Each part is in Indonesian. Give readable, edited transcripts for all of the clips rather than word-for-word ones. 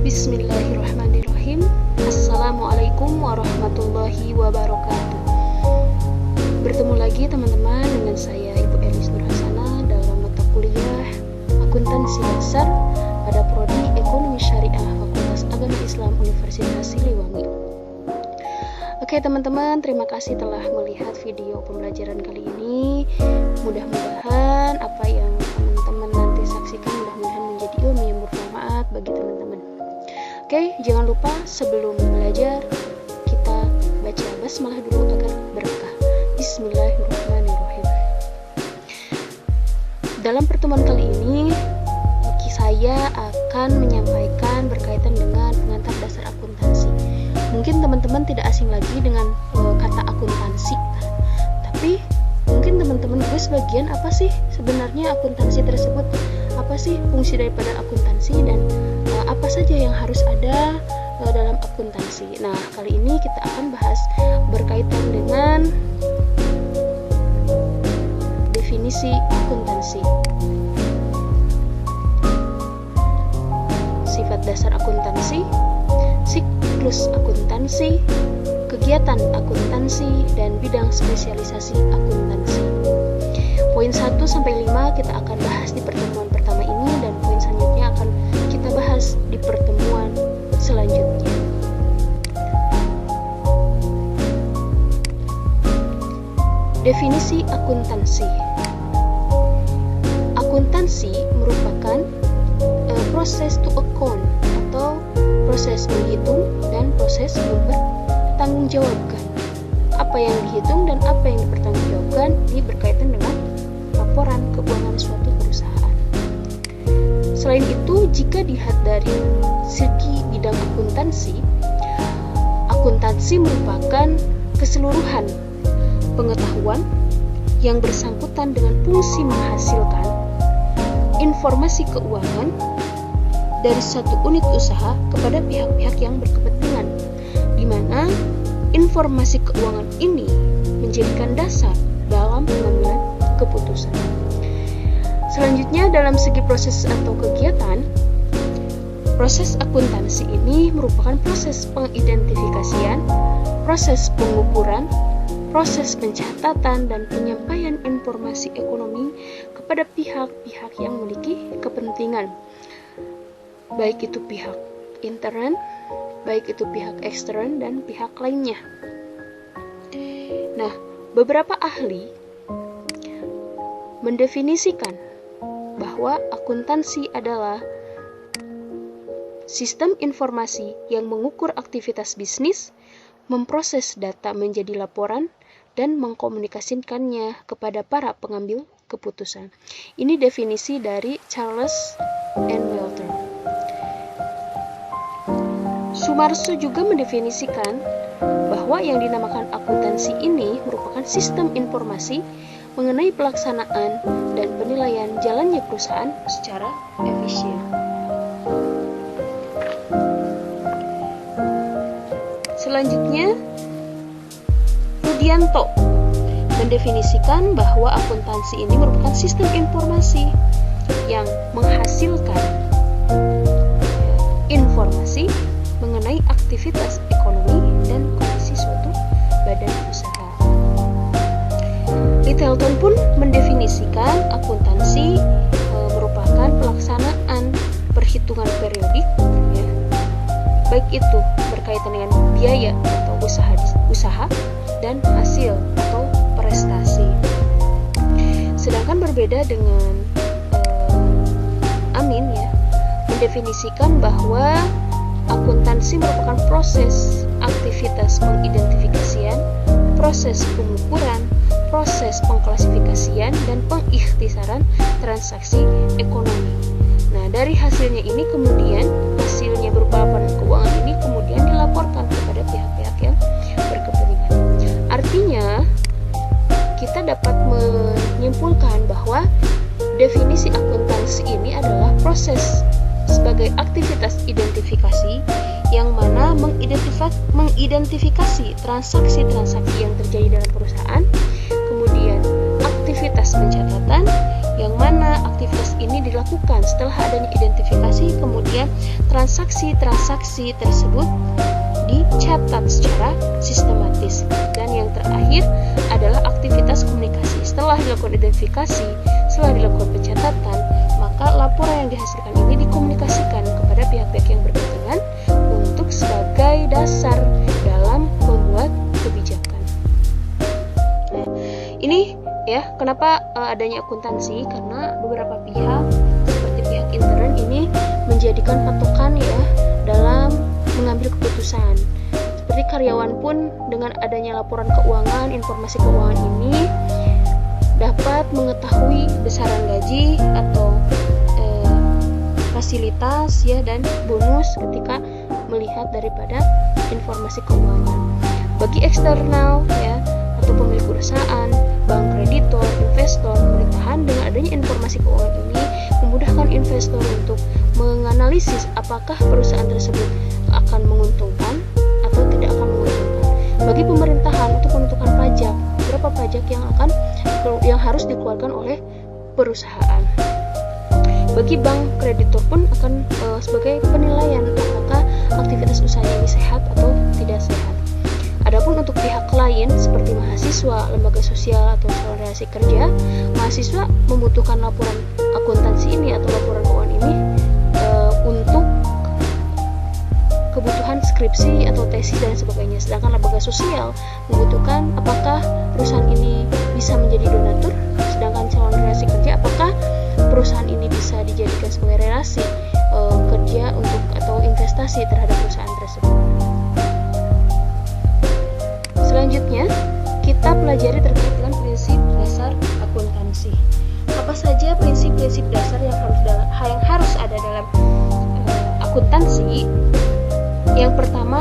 Bismillahirrahmanirrahim. Assalamualaikum warahmatullahi wabarakatuh. Bertemu lagi teman-teman dengan saya Ibu Elis Nurhasana dalam mata kuliah Akuntansi Dasar pada Prodi Ekonomi Syariah Fakultas Agama Islam Universitas Siliwangi. Oke teman-teman, terima kasih telah melihat video pembelajaran kali ini. Mudah-mudahan apa yang teman-teman nanti saksikan mudah-mudahan menjadi ilmu yang bermanfaat bagi teman-teman. Oke, jangan lupa sebelum belajar kita baca basmalah dulu agar berkah. Bismillahirrahmanirrahim. Dalam pertemuan kali ini saya akan menyampaikan berkaitan dengan pengantar dasar akuntansi. Mungkin teman-teman tidak asing lagi dengan kata akuntansi, tapi mungkin teman-teman juga sebagian apa sih sebenarnya akuntansi tersebut, apa sih fungsi daripada akuntansi, dan apa saja yang harus ada dalam akuntansi. Nah, kali ini kita akan bahas berkaitan dengan definisi akuntansi, sifat dasar akuntansi, siklus akuntansi, kegiatan akuntansi, dan bidang spesialisasi akuntansi. Poin 1 sampai 5 kita akan bahas di pertemuan pertama ini, dan poin selanjutnya akan kita bahas di pertemuan selanjutnya. Definisi akuntansi. Akuntansi merupakan proses to account atau proses menghitung dan proses mempertanggungjawabkan. Apa yang dihitung dan apa yang dipertanggungjawabkan ini berkaitan dengan laporan keuangan suatu perusahaan. Selain itu, jika dilihat dari segi bidang akuntansi, akuntansi merupakan keseluruhan pengetahuan yang bersangkutan dengan fungsi menghasilkan informasi keuangan dari satu unit usaha kepada pihak-pihak yang berkepentingan, di mana informasi keuangan ini menjadikan dasar dalam pengambilan keputusan. Selanjutnya, dalam segi proses atau kegiatan, proses akuntansi ini merupakan proses pengidentifikasian, proses pengukuran, proses pencatatan, dan penyampaian informasi ekonomi kepada pihak-pihak yang memiliki kepentingan, baik itu pihak intern, baik itu pihak ekstern, dan pihak lainnya. Nah, beberapa ahli mendefinisikan bahwa akuntansi adalah sistem informasi yang mengukur aktivitas bisnis, memproses data menjadi laporan, dan mengkomunikasikannya kepada para pengambil keputusan. Ini definisi dari Charles N. Welter. Sumarso juga mendefinisikan bahwa yang dinamakan akuntansi ini merupakan sistem informasi mengenai pelaksanaan dan penilaian jalannya perusahaan secara efisien. Selanjutnya, Rudianto mendefinisikan bahwa akuntansi ini merupakan sistem informasi yang menghasilkan informasi mengenai aktivitas ekonomi dan kondisi suatu badan usaha. Littleton pun mendefinisikan akuntansi merupakan pelaksanaan perhitungan periodik, ya, baik itu berkaitan dengan biaya atau usaha dan hasil atau prestasi. Sedangkan berbeda dengan Amin, ya, mendefinisikan bahwa akuntansi merupakan proses aktivitas pengidentifikasian, proses pengukuran, proses pengklasifikasian, dan pengikhtisaran transaksi ekonomi. Nah, dari hasilnya ini kemudian hasilnya berupa laporan keuangan ini kemudian dilaporkan kepada pihak-pihak yang berkepentingan. Artinya, kita dapat menyimpulkan bahwa definisi akuntansi ini adalah proses sebagai aktivitas identifikasi yang mana mengidentifikasi transaksi-transaksi yang terjadi dalam perusahaan, kemudian aktivitas pencatatan yang mana aktivitas ini dilakukan setelah adanya identifikasi, kemudian transaksi-transaksi tersebut dicatat secara sistematis. Dan yang terakhir adalah aktivitas komunikasi. Setelah dilakukan identifikasi, setelah dilakukan pencatatan, maka laporan yang dihasilkan ini dikomunikasikan kepada pihak-pihak yang berkepentingan untuk sebagai dasar dalam membuat kebijakan. Nah, ini ya kenapa adanya akuntansi, karena beberapa pihak seperti pihak intern ini menjadikan patokan ya dalam mengambil keputusan. Seperti karyawan pun dengan adanya laporan keuangan, informasi keuangan ini dapat mengetahui besaran gaji atau fasilitas ya dan bonus ketika melihat daripada informasi keuangan. Bagi eksternal ya atau pemilik perusahaan, bank, kreditor, investor, pemerintahan, dengan adanya informasi keuangan ini memudahkan investor untuk menganalisis apakah perusahaan tersebut akan menguntungkan atau tidak akan menguntungkan. Bagi pemerintahan untuk menentukan pajak, berapa pajak yang harus dikeluarkan oleh perusahaan. Bagi bank, kreditor pun akan sebagai penilaian apakah aktivitas usaha ini sehat atau tidak sehat. Adapun untuk pihak lain seperti mahasiswa, lembaga sosial atau calon relasi kerja, mahasiswa membutuhkan laporan akuntansi ini atau laporan keuangan ini untuk kebutuhan skripsi atau tesis dan sebagainya. Sedangkan lembaga sosial membutuhkan apakah perusahaan ini bisa menjadi donatur, sedangkan calon relasi kerja apakah perusahaan ini bisa dijadikan sebagai relasi kerja untuk atau investasi terhadap perusahaan tersebut. Selanjutnya, kita pelajari terkait dengan prinsip dasar akuntansi. Apa saja prinsip-prinsip dasar yang harus ada dalam akuntansi? Yang pertama,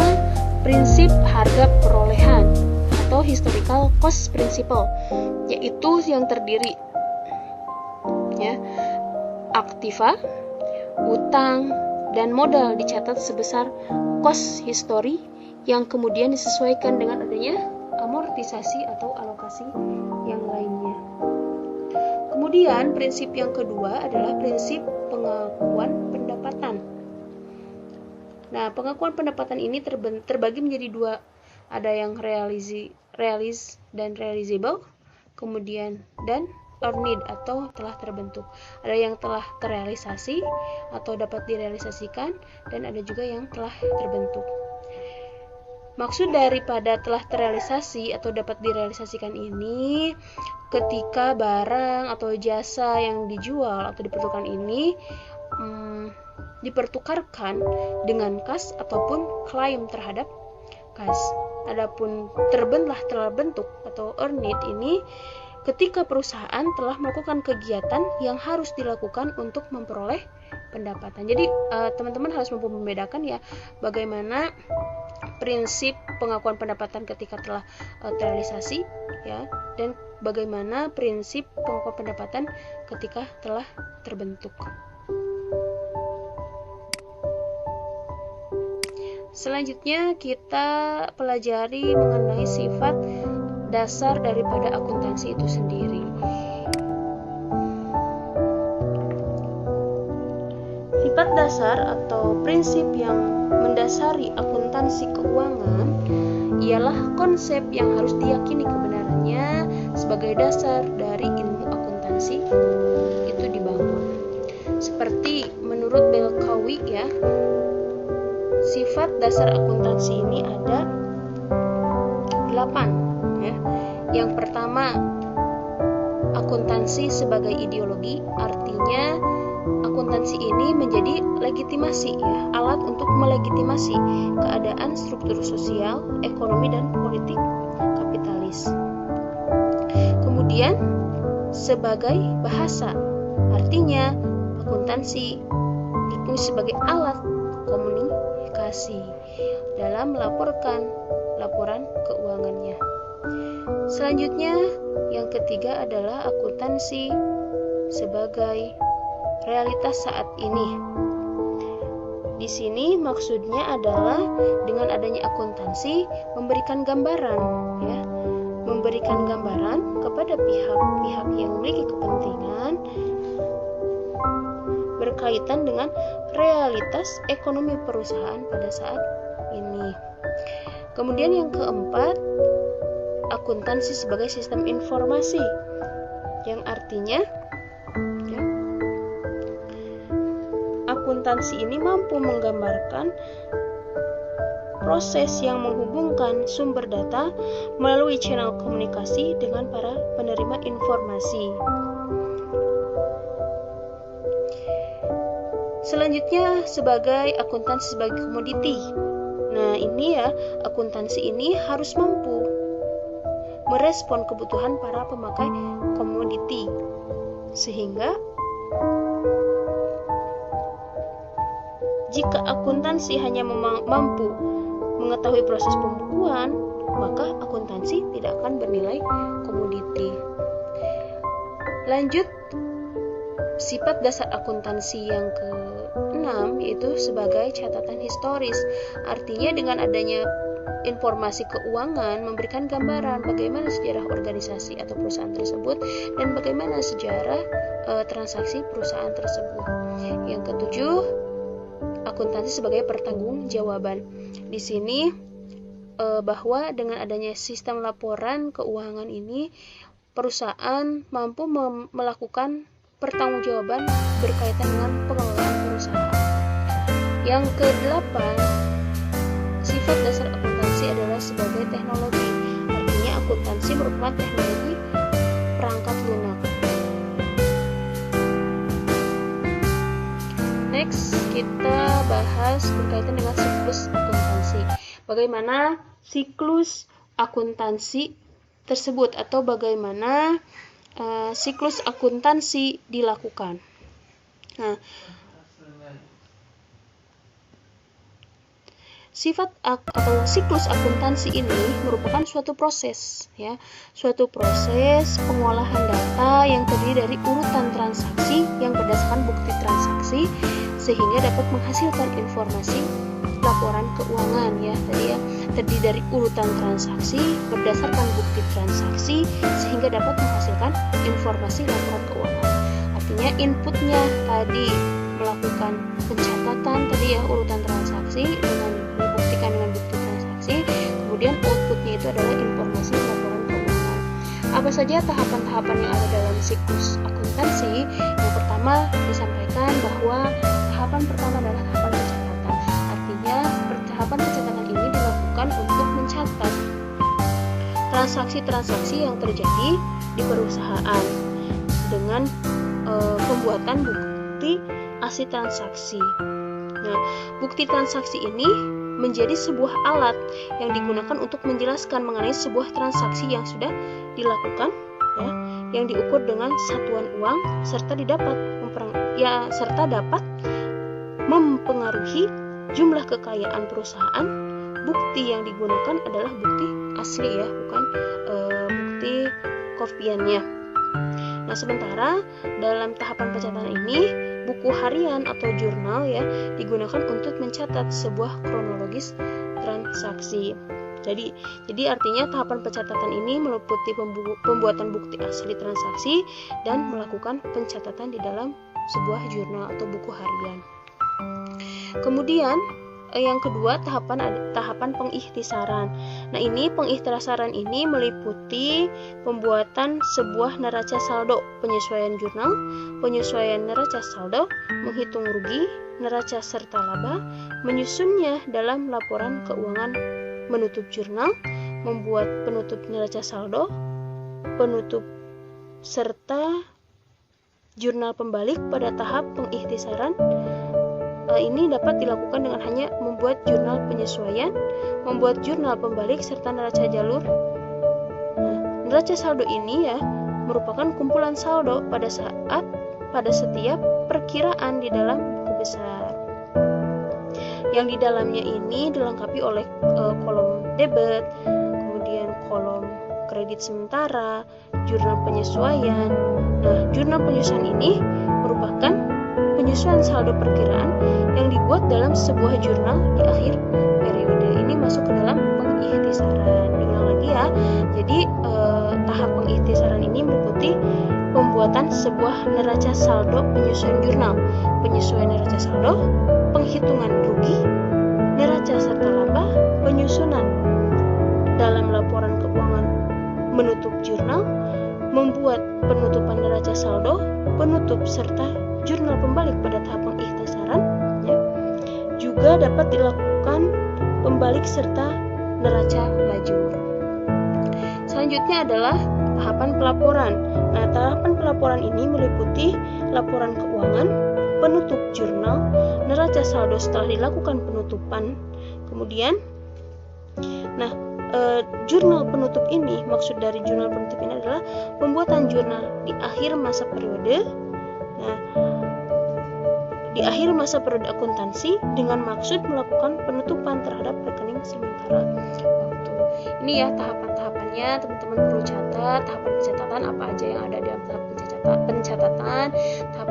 prinsip harga perolehan atau historical cost principle, yaitu yang terdiri ya, aktiva, utang, dan modal dicatat sebesar cost history yang kemudian disesuaikan dengan adanya amortisasi atau alokasi yang lainnya. Kemudian prinsip yang kedua adalah prinsip pengakuan pendapatan. Nah, pengakuan pendapatan ini terbagi menjadi dua, ada yang realis dan realizable, kemudian dan earned atau telah terbentuk. Ada yang telah terrealisasi atau dapat direalisasikan, dan ada juga yang telah terbentuk. Maksud daripada telah terrealisasi atau dapat direalisasikan ini, ketika barang atau jasa yang dijual atau dipertukarkan ini dipertukarkan dengan kas ataupun klaim terhadap kas. Adapun terbentuk atau earned ini ketika perusahaan telah melakukan kegiatan yang harus dilakukan untuk memperoleh pendapatan. Jadi teman-teman harus mampu membedakan ya bagaimana prinsip pengakuan pendapatan ketika telah terrealisasi ya, dan bagaimana prinsip pengakuan pendapatan ketika telah terbentuk. Selanjutnya kita pelajari mengenai sifat dasar daripada akuntansi itu sendiri. Sifat dasar atau prinsip yang mendasari akuntansi keuangan ialah konsep yang harus diyakini kebenarannya sebagai dasar dari ilmu akuntansi itu dibangun. Seperti menurut Belkawi ya, sifat dasar akuntansi ini ada 8 ya. Yang pertama, akuntansi sebagai ideologi, artinya akuntansi ini menjadi legitimasi ya, alat untuk melegitimasi keadaan struktur sosial, ekonomi dan politik kapitalis. Kemudian sebagai bahasa, artinya akuntansi difungsi sebagai alat komunikasi dalam melaporkan laporan keuangannya. Selanjutnya, yang ketiga adalah akuntansi sebagai realitas saat ini. Di sini maksudnya adalah dengan adanya akuntansi memberikan gambaran ya, memberikan gambaran kepada pihak-pihak yang memiliki kepentingan berkaitan dengan realitas ekonomi perusahaan pada saat ini. Kemudian yang keempat, akuntansi sebagai sistem informasi, yang artinya akuntansi ini mampu menggambarkan proses yang menghubungkan sumber data melalui channel komunikasi dengan para penerima informasi. Selanjutnya, sebagai akuntansi sebagai komoditi. Nah, ini ya, akuntansi ini harus mampu merespon kebutuhan para pemakai komoditi, sehingga jika akuntansi hanya mampu mengetahui proses pembukuan, maka akuntansi tidak akan bernilai komoditi. Lanjut, sifat dasar akuntansi yang ke-6 yaitu sebagai catatan historis. Artinya dengan adanya informasi keuangan memberikan gambaran bagaimana sejarah organisasi atau perusahaan tersebut dan bagaimana sejarah transaksi perusahaan tersebut. Yang ketujuh, akuntansi sebagai pertanggungjawaban. Di sini bahwa dengan adanya sistem laporan keuangan ini, perusahaan mampu melakukan pertanggungjawaban berkaitan dengan pengelolaan perusahaan. Yang kedelapan, sifat dasar akuntansi adalah sebagai teknologi. Artinya akuntansi merupakan teknologi perangkat lunak. Next, kita bahas berkaitan dengan siklus akuntansi. Bagaimana siklus akuntansi tersebut atau bagaimana siklus akuntansi dilakukan. Nah, sifat atau siklus akuntansi ini merupakan suatu proses, suatu proses pengolahan data yang terdiri dari urutan transaksi yang berdasarkan bukti transaksi sehingga dapat menghasilkan informasi laporan keuangan, terdiri dari urutan transaksi berdasarkan bukti transaksi sehingga dapat menghasilkan informasi laporan keuangan. Artinya inputnya tadi melakukan pencatatan urutan transaksi dengan dibuktikan dengan bukti transaksi, kemudian outputnya itu adalah informasi laporan keuangan. Apa saja tahapan-tahapan yang ada dalam siklus akuntansi? Yang pertama disampaikan bahwa tahapan pertama adalah tahapan pencatatan. Artinya tahapan pencatatan ini dilakukan untuk mencatat transaksi-transaksi yang terjadi di perusahaan dengan pembuatan bukti asli transaksi. Nah, bukti transaksi ini menjadi sebuah alat yang digunakan untuk menjelaskan mengenai sebuah transaksi yang sudah dilakukan, yang diukur dengan satuan uang serta dapat mempengaruhi jumlah kekayaan perusahaan. Bukti yang digunakan adalah bukti asli, bukan bukti kopiannya. Nah, sementara dalam tahapan pencatatan ini, buku harian atau jurnal digunakan untuk mencatat sebuah kronologis transaksi. Jadi artinya tahapan pencatatan ini meliputi pembuatan bukti asli transaksi dan melakukan pencatatan di dalam sebuah jurnal atau buku harian. Kemudian yang kedua, tahapan pengikhtisaran. Nah, ini pengikhtisaran ini meliputi pembuatan sebuah neraca saldo, penyesuaian jurnal, penyesuaian neraca saldo, menghitung rugi, neraca serta laba, menyusunnya dalam laporan keuangan menutup jurnal, membuat penutup neraca saldo, penutup serta jurnal pembalik pada tahap pengikhtisaran. Ini dapat dilakukan dengan hanya membuat jurnal penyesuaian, membuat jurnal pembalik, serta neraca jalur. Nah, neraca saldo ini merupakan kumpulan saldo pada setiap perkiraan di dalam buku besar. Yang di dalamnya ini dilengkapi oleh kolom debit, kemudian kolom kredit sementara, jurnal penyesuaian. Nah, jurnal penyesuaian ini merupakan penyesuaian saldo perkiraan yang dibuat dalam sebuah jurnal di akhir periode. Ini masuk ke dalam pengikhtisaran. Diulang lagi jadi tahap pengikhtisaran ini meliputi pembuatan sebuah neraca saldo penyusuan jurnal, penyesuaian neraca saldo, penghitungan rugi, neraca serta laba, penyusunan dalam laporan keuangan menutup jurnal, membuat penutupan neraca saldo, penutup serta jurnal pembalik pada tahap pengikhtisaran. Juga dapat dilakukan pembalik serta neraca lajur. Selanjutnya adalah tahapan pelaporan. Nah, tahapan pelaporan ini meliputi laporan keuangan, penutup jurnal, neraca saldo setelah dilakukan penutupan. Kemudian, jurnal penutup ini, maksud dari jurnal penutup ini adalah pembuatan jurnal di akhir masa periode. Nah, di akhir masa periode akuntansi dengan maksud melakukan penutupan terhadap rekening sementara waktu. Ini ya tahapan-tahapannya, teman-teman perlu catat tahapan pencatatan apa aja yang ada dalam tahap pencatatan, tahap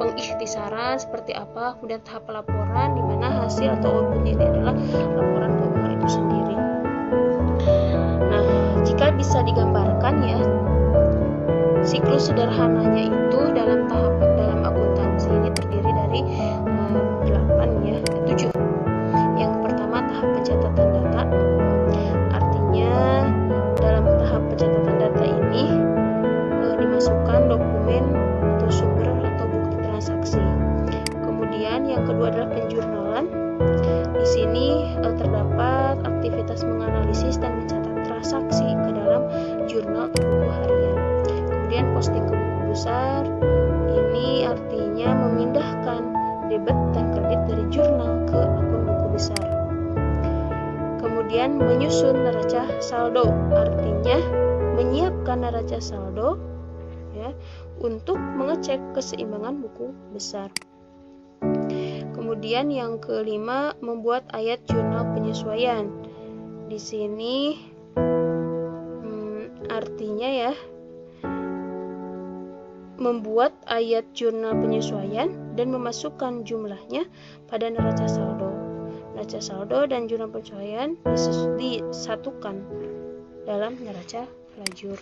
pengikhtisaran seperti apa, kemudian tahap pelaporan di mana hasil atau outputnya ini adalah laporan keuangan itu sendiri. Nah, jika bisa digambarkan ya, siklus sederhananya itu dalam akuntansi ini terdiri dari 7. Yang pertama tahap pencatatan data. Artinya dalam tahap pencatatan data ini dimasukkan dokumen atau sumber atau bukti transaksi. Kemudian yang kedua adalah penjurnalan. Di sini terdapat aktivitas menganalisis dan mencatat transaksi ke dalam jurnal atau buku harian. Kemudian posting ke buku besar. Ini artinya memindahkan debit dan kredit dari jurnal ke akun buku besar. Kemudian menyusun neraca saldo, artinya menyiapkan neraca saldo ya untuk mengecek keseimbangan buku besar. Kemudian yang kelima, membuat ayat jurnal penyesuaian. Di sini artinya ya, membuat ayat jurnal penyesuaian dan memasukkan jumlahnya pada neraca saldo. Neraca saldo dan jurnal penyesuaian disatukan dalam neraca lajur.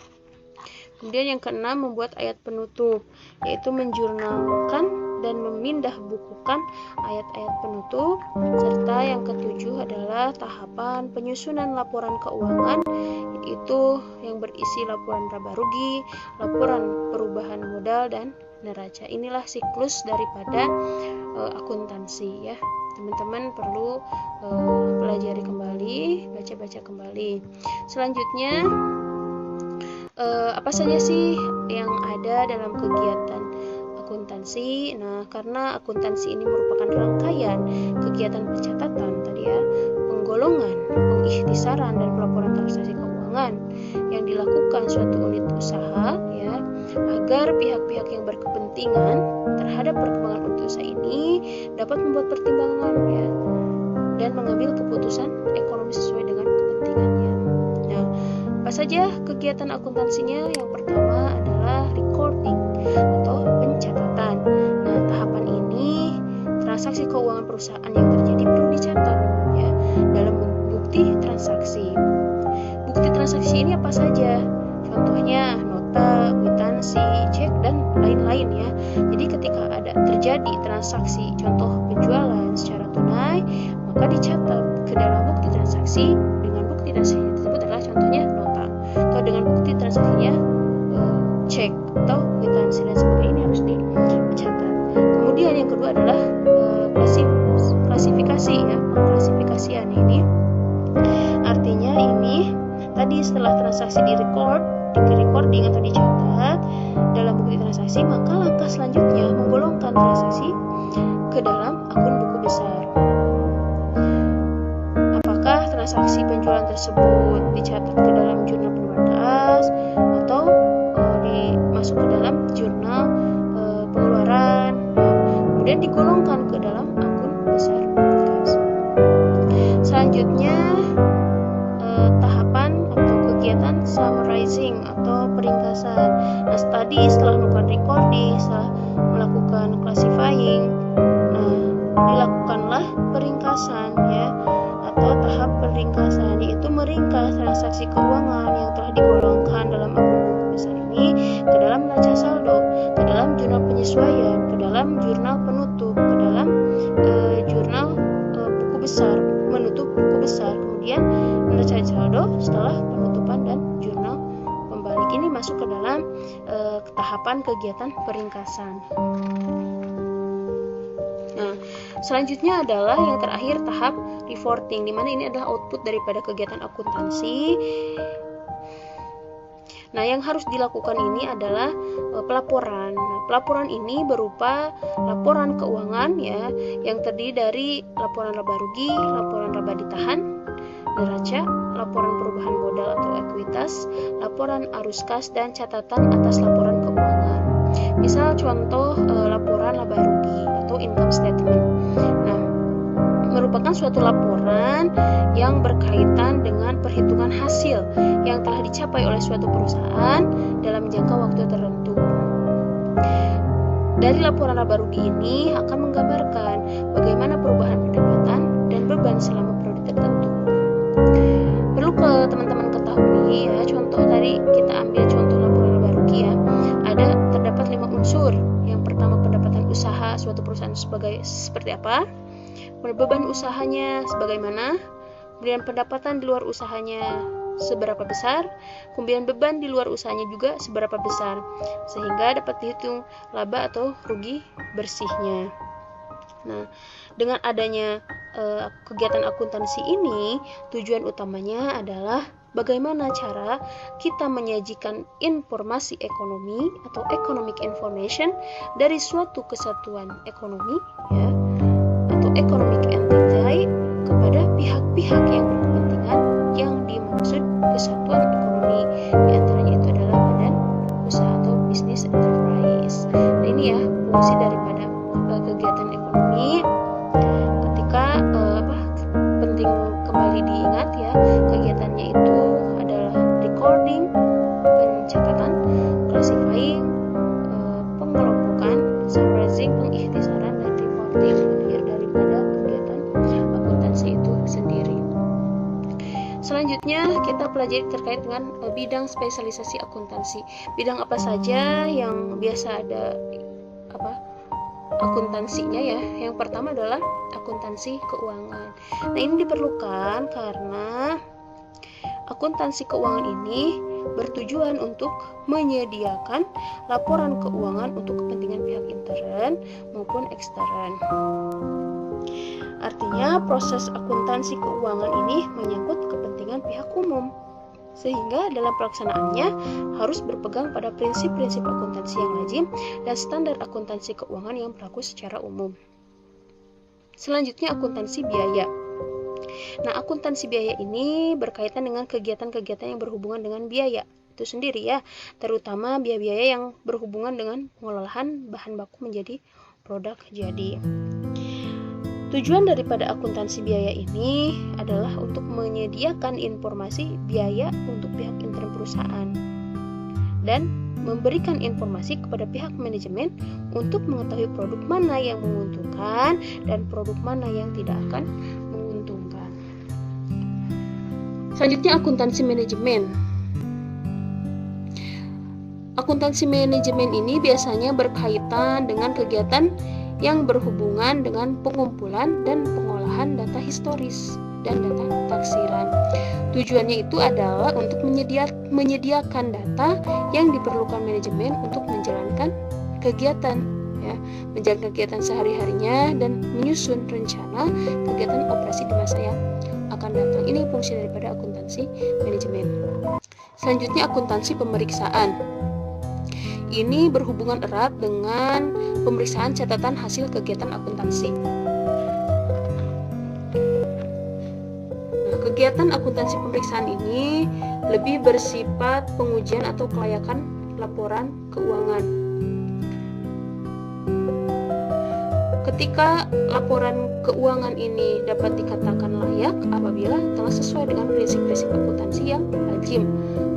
Kemudian yang keenam, membuat ayat penutup, yaitu menjurnalkan dan memindah bukukan ayat-ayat penutup. Serta yang ketujuh adalah tahapan penyusunan laporan keuangan, yaitu yang berisi laporan laba rugi, laporan perubahan modal, dan neraca. Inilah siklus daripada akuntansi ya. Teman-teman perlu pelajari kembali, baca-baca kembali. Selanjutnya, apa saja sih yang ada dalam kegiatan akuntansi? Nah, karena akuntansi ini merupakan rangkaian kegiatan pencatatan tadi ya, penggolongan, pengikhtisaran, dan pelaporan transaksi keuangan yang dilakukan suatu unit usaha ya, agar pihak-pihak yang berkepentingan terhadap perkembangan unit usaha ini dapat membuat pertimbangan ya dan mengambil keputusan ekonomi sesuai dengan kepentingannya. Nah, apa saja kegiatan akuntansinya? Yang pertama adalah recording atau pencatatan. Nah, tahapan ini transaksi keuangan perusahaan yang terjadi perlu dicatat ya dalam bukti transaksi. Bukti transaksi ini apa saja? Contohnya nota, kwitansi, cek, dan lain-lain ya. Jadi ketika ada terjadi transaksi, contoh penjualan secara tunai, maka dicatat ke dalam bukti transaksi. Dengan bukti transaksi tersebut adalah contohnya nota, atau dengan bukti transaksinya cek atau kwitansi dan sebagainya, ini harus dicatat. Kemudian yang kedua adalah klasifikasi ya, klasifikasian ini artinya ini tadi setelah transaksi recording atau dicatat dalam bukti transaksi, maka langkah selanjutnya menggolongkan transaksi ke dalam akun buku besar. Apakah transaksi penjualan tersebut dicatat ke dalam jurnal perbandas atau dimasuk ke dalam jurnal pengeluaran, kemudian digolongkan ke dalam akun besar kas. Selanjutnya tahapan atau kegiatan summarizing atau peringkasan. Nah, tadi setelah melakukan recording, setelah melakukan classifying, dilakukanlah peringkasan ya, atau tahap peringkasan, yaitu meringkas transaksi keuangan yang telah digolongkan dalam besar, menutup buku besar, kemudian neraca saldo setelah penutupan dan jurnal pembalik. Ini masuk ke dalam tahapan kegiatan peringkasan. Nah, selanjutnya adalah yang terakhir tahap reporting, di mana ini adalah output daripada kegiatan akuntansi. Nah, yang harus dilakukan ini adalah pelaporan. Nah, pelaporan ini berupa laporan keuangan ya, yang terdiri dari laporan laba rugi, laporan laba ditahan, neraca, laporan perubahan modal atau ekuitas, laporan arus kas, dan catatan atas laporan keuangan. Misal contoh laporan laba rugi atau income statement. Nah, merupakan suatu laporan yang berkaitan dengan perhitungan hasil yang telah dicapai oleh suatu perusahaan dalam jangka waktu tertentu. Dari laporan laba rugi ini akan menggambarkan bagaimana perubahan pendapatan dan beban selama periode tertentu. Perlu teman-teman ketahui ya, contoh tadi kita ambil contoh laporan laba rugi ya. Terdapat 5 unsur. Yang pertama, pendapatan usaha suatu perusahaan seperti apa? Beban usahanya sebagaimana, kemudian pendapatan di luar usahanya seberapa besar, kemudian beban di luar usahanya juga seberapa besar, sehingga dapat dihitung laba atau rugi bersihnya. Nah, dengan adanya kegiatan akuntansi ini, tujuan utamanya adalah bagaimana cara kita menyajikan informasi ekonomi atau economic information dari suatu kesatuan ekonomi ya, atau economic entity kepada pihak-pihak yang berkepentingan yang dimaksud kesatuan ekonomi. Di antaranya itu adalah badan usaha atau business enterprise. Nah, ini ya fungsi daripada kegiatan ekonomi. Ketika penting kembali diingat ya, kegiatannya itu adalah recording, pencatatan, classifying, pengelompokan, summarizing, pengikhtisaran, dan reporting. Akhir daripada kegiatan akuntansi itu sendiri. Selanjutnya kita pelajari terkait dengan bidang spesialisasi akuntansi. Bidang apa saja yang biasa ada akuntansinya ya. Yang pertama adalah akuntansi keuangan. Nah, ini diperlukan karena akuntansi keuangan ini bertujuan untuk menyediakan laporan keuangan untuk kepentingan pihak intern maupun ekstern. Artinya proses akuntansi keuangan ini menyangkut kepentingan pihak umum, sehingga dalam pelaksanaannya harus berpegang pada prinsip-prinsip akuntansi yang lazim dan standar akuntansi keuangan yang berlaku secara umum. Selanjutnya akuntansi biaya. Nah, akuntansi biaya ini berkaitan dengan kegiatan-kegiatan yang berhubungan dengan biaya itu sendiri ya, terutama biaya-biaya yang berhubungan dengan pengolahan bahan baku menjadi produk jadi. Tujuan daripada akuntansi biaya ini adalah untuk menyediakan informasi biaya untuk pihak intern perusahaan dan memberikan informasi kepada pihak manajemen untuk mengetahui produk mana yang menguntungkan dan produk mana yang tidak akan menguntungkan. Selanjutnya akuntansi manajemen. Akuntansi manajemen ini biasanya berkaitan dengan kegiatan yang berhubungan dengan pengumpulan dan pengolahan data historis dan data taksiran. Tujuannya itu adalah untuk menyediakan data yang diperlukan manajemen untuk menjalankan kegiatan ya, menjalankan kegiatan sehari-harinya dan menyusun rencana kegiatan operasi di masa yang akan datang. Ini fungsi daripada akuntansi manajemen. Selanjutnya akuntansi pemeriksaan. Ini berhubungan erat dengan pemeriksaan catatan hasil kegiatan akuntansi. Nah, kegiatan akuntansi pemeriksaan ini lebih bersifat pengujian atau kelayakan laporan keuangan. Ketika laporan keuangan ini dapat dikatakan layak apabila telah sesuai dengan prinsip-prinsip akuntansi yang lazim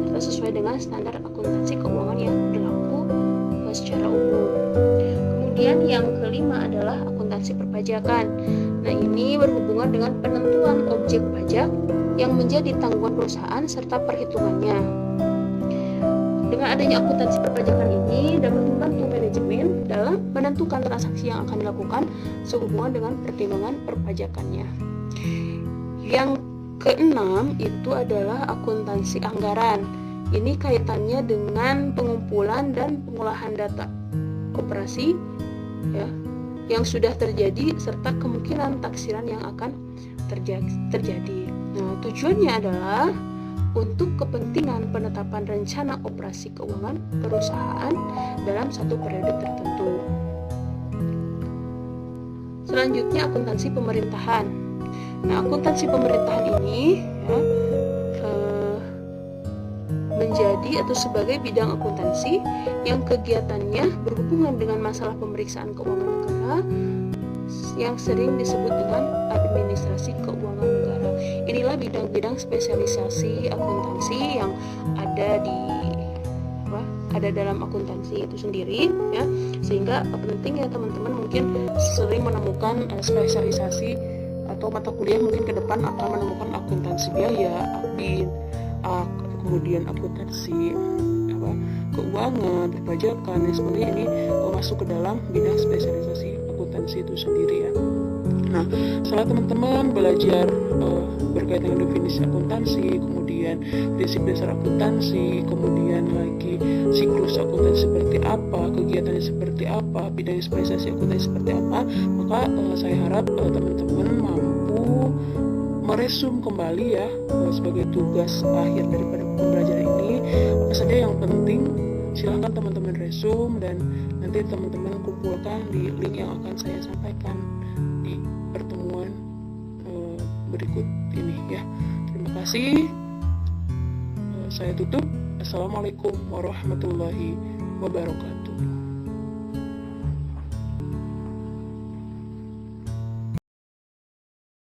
serta sesuai dengan standar akuntansi keuangan yang berlaku secara umum. Kemudian yang kelima adalah akuntansi perpajakan. Nah, ini berhubungan dengan penentuan objek pajak yang menjadi tanggungan perusahaan serta perhitungannya. Dengan adanya akuntansi perpajakan ini dapat membantu manajemen dalam menentukan transaksi yang akan dilakukan sehubungan dengan pertimbangan perpajakannya. Yang keenam itu adalah akuntansi anggaran. Ini kaitannya dengan pengumpulan dan pengolahan data operasi ya, yang sudah terjadi serta kemungkinan taksiran yang akan terjadi. Nah, tujuannya adalah untuk kepentingan penetapan rencana operasi keuangan perusahaan dalam satu periode tertentu. Selanjutnya akuntansi pemerintahan. Nah, akuntansi pemerintahan ini ya, menjadi atau sebagai bidang akuntansi yang kegiatannya berhubungan dengan masalah pemeriksaan keuangan negara yang sering disebut dengan administrasi keuangan negara. Inilah bidang-bidang spesialisasi akuntansi yang ada dalam akuntansi itu sendiri ya, sehingga penting ya teman-teman mungkin sering menemukan spesialisasi atau mata kuliah mungkin ke depan akan menemukan akuntansi biaya, kemudian akuntansi keuangan, perpajakan, dan sebagainya. Ini masuk ke dalam bidang spesialisasi akuntansi itu sendiri ya. Nah, setelah teman-teman belajar berkaitan dengan definisi akuntansi, kemudian prinsip dasar akuntansi, kemudian lagi siklus akuntansi seperti apa, kegiatannya seperti apa, bidang spesialisasi akuntansi seperti apa, maka saya harap teman-teman mampu meresum kembali ya sebagai tugas akhir daripada pembelajaran ini apa saja yang penting. Silahkan teman-teman resum dan nanti teman-teman kumpulkan di link yang akan saya sampaikan di pertemuan berikut ini ya. Terima kasih. Saya tutup. Assalamualaikum warahmatullahi wabarakatuh.